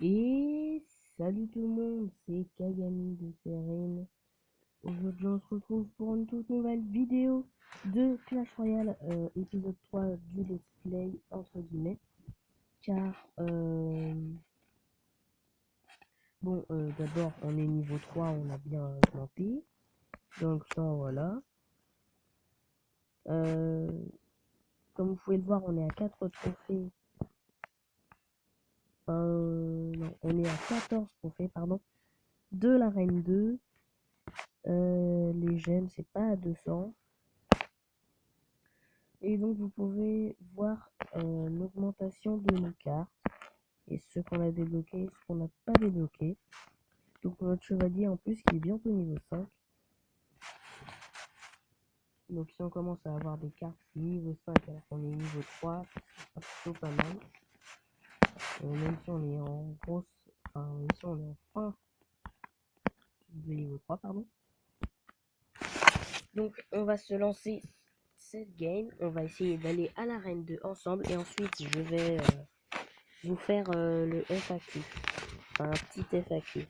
Et salut tout le monde, c'est Kagami de Serene. Aujourd'hui on se retrouve pour une toute nouvelle vidéo de Clash Royale, épisode 3 du let's play entre guillemets. Car d'abord on est niveau 3, on a bien augmenté. Donc ça voilà. Comme vous pouvez le voir, on est à 4 trophées. Non, on est à 14 trophées, pardon, de la reine 2. Les gemmes, c'est pas à 200. Et donc vous pouvez voir l'augmentation de nos cartes et ce qu'on a débloqué, ce qu'on n'a pas débloqué. Donc notre chevalier en plus qui est bientôt niveau 5. Donc si on commence à avoir des cartes niveau 5 alors qu'on est niveau 3, c'est plutôt pas mal. Même si on est en grosse, enfin même si on est en fin de niveau 3, pardon. Donc on va se lancer cette game, on va essayer d'aller à l'arène 2 ensemble et ensuite je vais vous faire le FAQ, enfin, un petit FAQ.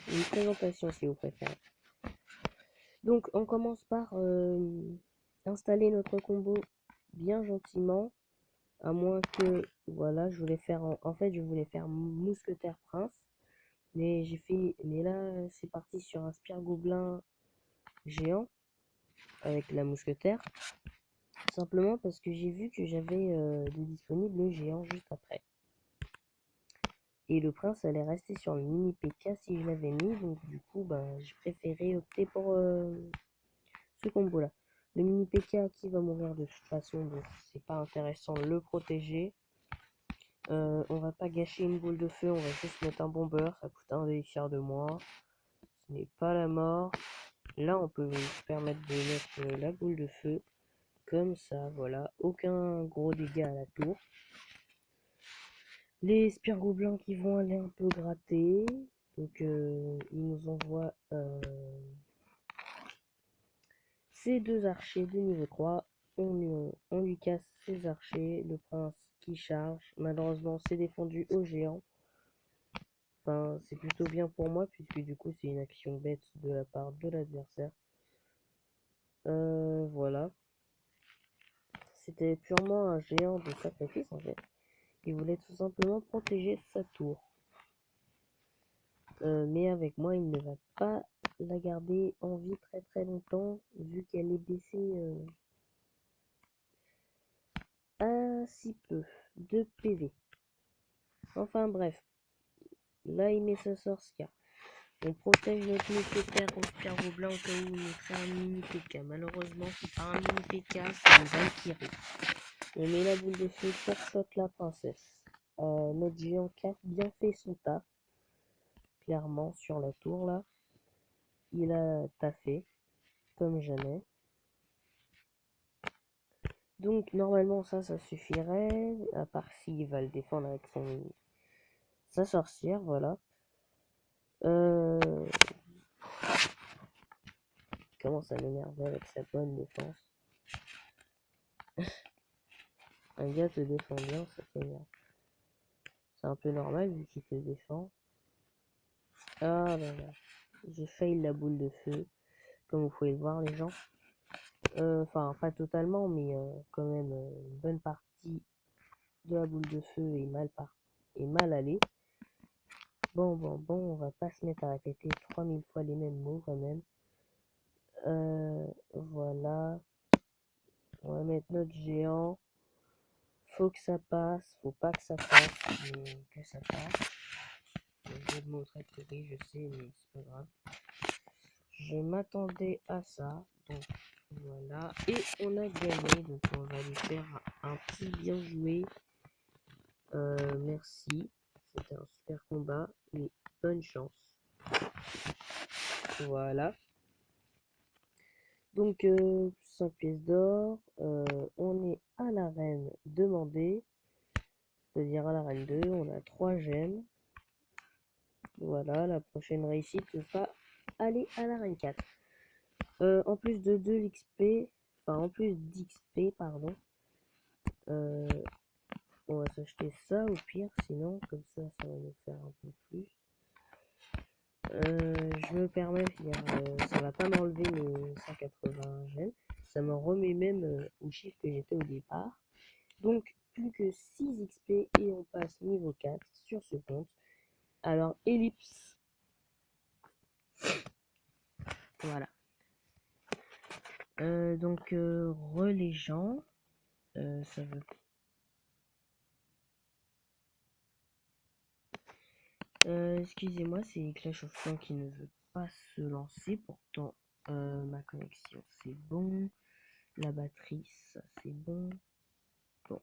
Une présentation si vous préférez. Donc on commence par installer notre combo bien gentiment. À moins que, voilà, je voulais faire, en fait je voulais faire mousquetaire prince. Mais là c'est parti sur un spire gobelin géant avec la mousquetaire. Simplement parce que j'ai vu que j'avais de disponible le géant juste après. Et le prince allait rester sur le mini PK si je l'avais mis. Donc du coup, j'ai préféré opter pour ce combo là. Le mini PK qui va mourir de toute façon, donc c'est pas intéressant de le protéger. On va pas gâcher une boule de feu, on va juste mettre un bombeur, ça coûte un élixir de moins. Ce n'est pas la mort. Là on peut se permettre de mettre la boule de feu. Comme ça, voilà. Aucun gros dégâts à la tour. Les spires gobelins qui vont aller un peu gratter. Donc ils nous envoient ces deux archers de niveau 3. On lui casse ses archers. Le prince qui charge. Malheureusement, c'est défendu au géant. Enfin, c'est plutôt bien pour moi, puisque du coup, c'est une action bête de la part de l'adversaire. Voilà. C'était purement un géant de sacrifice, en fait. Il voulait tout simplement protéger sa tour. Mais avec moi, il ne va pas la garder en vie très très longtemps, vu qu'elle est baissée à si peu de PV. Enfin bref, là il met sa sorcière. On protège notre mousquetaire au spire gobelin au cas où il mettrait un mini PK. Malheureusement, c'est pas un mini PK, c'est une Valkyrie. On met la boule de feu pour shot la princesse. Notre géant 4 bien fait son taf. Clairement, sur la tour là. Il a taffé, comme jamais. Donc normalement ça suffirait, à part s'il va le défendre avec sa sorcière, voilà. Il commence à m'énerver avec sa bonne défense. Un gars te défend bien, ça t'énerve. C'est un peu normal vu qu'il te défend. Ah là là, j'ai fail la boule de feu, comme vous pouvez le voir les gens. Enfin pas totalement, mais quand même une bonne partie de la boule de feu est mal allée. Bon, on va pas se mettre à répéter 3000 fois les mêmes mots quand même. Voilà. On va mettre notre géant. Faut que ça passe, faut pas que ça passe, mais que ça passe. Le jeu de mots très pourri, je sais, mais c'est pas grave. Je m'attendais à ça, donc voilà. Et on a gagné, donc on va lui faire un petit bien joué. Merci. C'était un super combat et bonne chance. Voilà. Donc 5 pièces d'or. On est à l'arène demandée. C'est-à-dire à l'arène 2. On a 3 gemmes. Voilà, la prochaine réussite sera aller à l'arène 4. En plus de 2 XP, enfin en plus d'XP, pardon, On va s'acheter ça au pire, sinon comme ça va nous faire un peu plus. Je me permets, ça va pas m'enlever mes 180 gemmes, ça me remet même au chiffre que j'étais au départ. Donc plus que 6 XP et on passe niveau 4 sur ce compte. Alors ellipse, voilà. Donc relais gens, ça veut. Excusez-moi, c'est Clash of Clans qui ne veut pas se lancer. Pourtant, ma connexion c'est bon, la batterie ça c'est bon. Bon,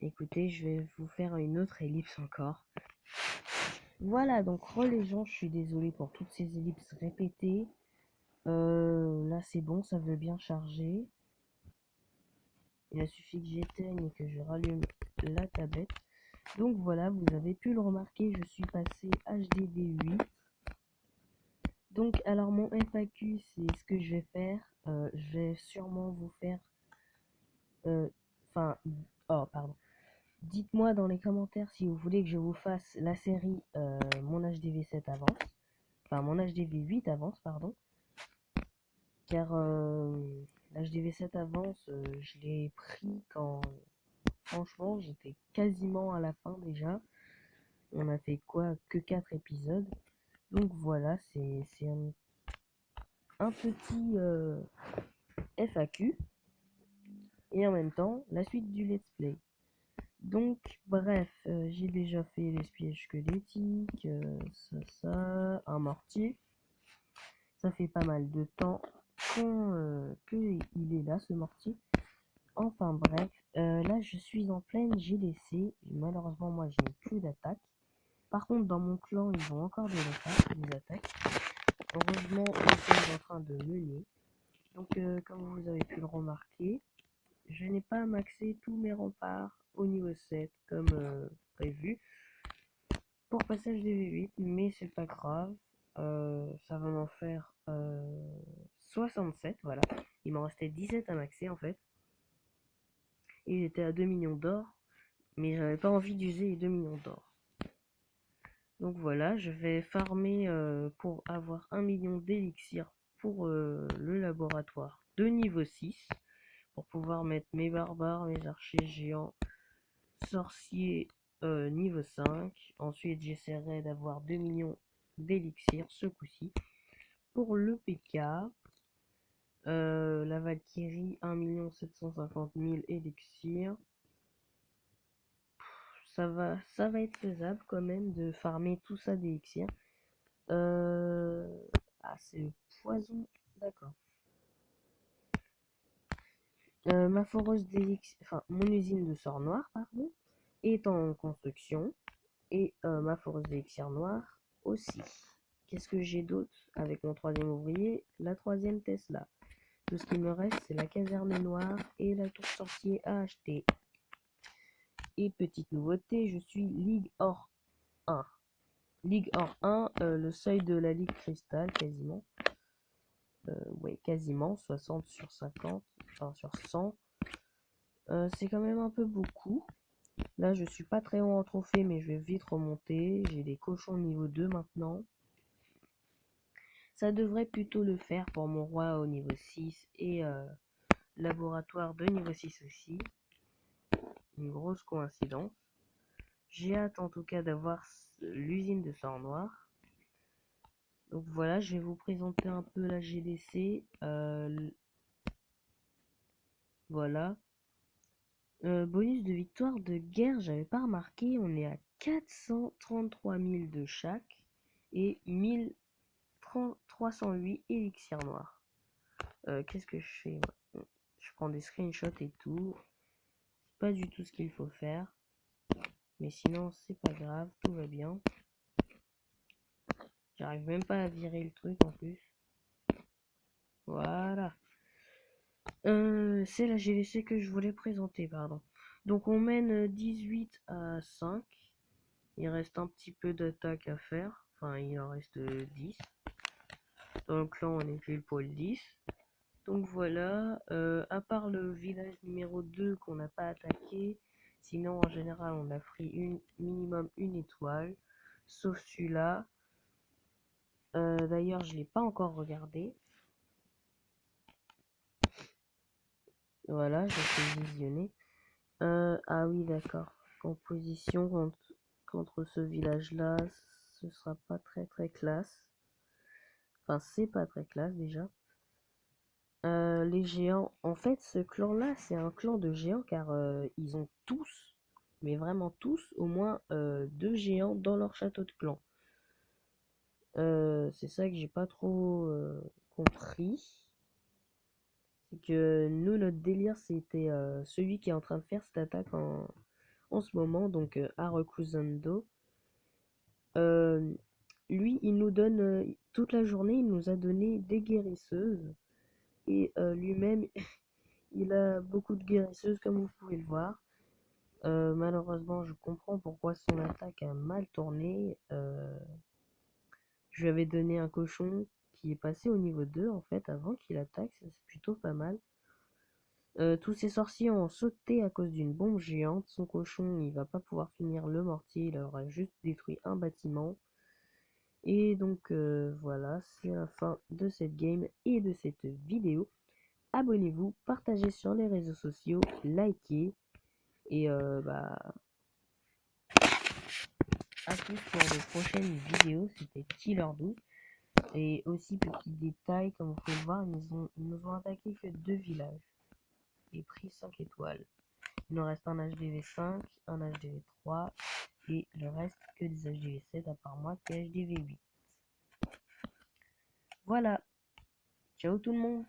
écoutez, je vais vous faire une autre ellipse encore. Voilà, donc les gens, je suis désolée pour toutes ces ellipses répétées. Là c'est bon, ça veut bien charger. Il a suffi que j'éteigne et que je rallume la tablette. Donc voilà, vous avez pu le remarquer, je suis passé HDV8. Donc alors mon FAQ, c'est ce que je vais faire. Je vais sûrement vous faire... Enfin... oh, pardon. Dites-moi dans les commentaires si vous voulez que je vous fasse la série mon HDV7 avance. Enfin, mon HDV8 avance, pardon. Car l'HDV7 avance, je l'ai pris quand... Franchement, j'étais quasiment à la fin déjà. On a fait quoi? Que 4 épisodes. Donc voilà, c'est un petit FAQ. Et en même temps, la suite du let's play. Donc, bref, j'ai déjà fait l'espiège squelettique, ça, un mortier. Ça fait pas mal de temps qu'il est là, ce mortier. Enfin bref, là je suis en pleine GDC. Malheureusement, moi je n'ai plus d'attaque. Par contre, dans mon clan, ils ont encore des attaques. Heureusement, ils sont en train de mener. Donc, comme vous avez pu le remarquer, je n'ai pas maxé tous mes remparts au niveau 7 comme prévu pour passage des V8, mais c'est pas grave. Ça va m'en faire 67, voilà. Il m'en restait 17 à maxer en fait. Et j'étais à 2 millions d'or, mais j'avais pas envie d'user les 2 millions d'or. Donc voilà, je vais farmer pour avoir 1 million d'élixir pour le laboratoire de niveau 6. Pour pouvoir mettre mes barbares, mes archers géants, sorciers niveau 5. Ensuite, j'essaierai d'avoir 2 millions d'élixir ce coup-ci. Pour le PK, la Valkyrie, 1 750 000 élixirs. Ça va être faisable quand même de farmer tout ça d'élixir. Ah, c'est le poison, d'accord. Ma foreuse d'élixir, enfin mon usine de sort noir, pardon, est en construction. Et ma foreuse d'élixir noir aussi. Qu'est-ce que j'ai d'autre avec mon troisième ouvrier? La troisième Tesla. Tout ce qui me reste, c'est la caserne noire et la tour sorcier à acheter. Et petite nouveauté, je suis Ligue Or 1. Ligue Or 1, le seuil de la Ligue Cristal, quasiment. Ouais, quasiment, 60 sur 50, enfin sur 100. C'est quand même un peu beaucoup. Là, je suis pas très haut en trophée, mais je vais vite remonter. J'ai des cochons niveau 2 maintenant. Ça devrait plutôt le faire pour mon roi au niveau 6 et laboratoire de niveau 6 aussi. Une grosse coïncidence. J'ai hâte en tout cas d'avoir l'usine de sang noir. Donc voilà, je vais vous présenter un peu la GDC. Voilà. Bonus de victoire de guerre, j'avais pas remarqué. On est à 433 000 de chaque et 1308 élixirs noirs. Qu'est-ce que je fais moi? Je prends des screenshots et tout. C'est pas du tout ce qu'il faut faire. Mais sinon, c'est pas grave, tout va bien. J'arrive même pas à virer le truc en plus. Voilà. C'est la GDC que je voulais présenter, pardon. Donc on mène 18 à 5. Il reste un petit peu d'attaque à faire. Enfin, il en reste 10. Dans le clan, on est pile poil 10. Donc voilà. À part le village numéro 2 qu'on n'a pas attaqué, Sinon, en général, on a pris minimum une étoile, sauf celui-là. D'ailleurs, je l'ai pas encore regardé. Voilà, je vais visionner. Ah oui, d'accord. Composition contre ce village-là, ce sera pas très très classe. Enfin, c'est pas très classe déjà. Les géants, en fait, ce clan-là, c'est un clan de géants car ils ont tous, mais vraiment tous, au moins 2 géants dans leur château de clan. C'est ça que j'ai pas trop compris. C'est que nous, notre délire, c'était celui qui est en train de faire cette attaque en ce moment, donc Harukuzondo. Euh, Lui, il nous donne toute la journée, il nous a donné des guérisseuses. Et lui-même, il a beaucoup de guérisseuses, comme vous pouvez le voir. Malheureusement, je comprends pourquoi son attaque a mal tourné. Je lui avais donné un cochon qui est passé au niveau 2 en fait avant qu'il attaque, ça c'est plutôt pas mal. Tous ces sorciers ont sauté à cause d'une bombe géante. Son cochon, il va pas pouvoir finir le mortier, il aura juste détruit un bâtiment. Et donc voilà, c'est la fin de cette game et de cette vidéo. Abonnez-vous, partagez sur les réseaux sociaux, likez et à plus pour de prochaines vidéos. C'était Killer 12. Et aussi petit détail, comme vous pouvez le voir, ils nous ont attaqué que 2 villages et pris 5 étoiles. Il nous reste un HDV 5, un HDV 3 et le reste que des HDV 7 à part moi qui est HDV 8. Voilà, ciao tout le monde.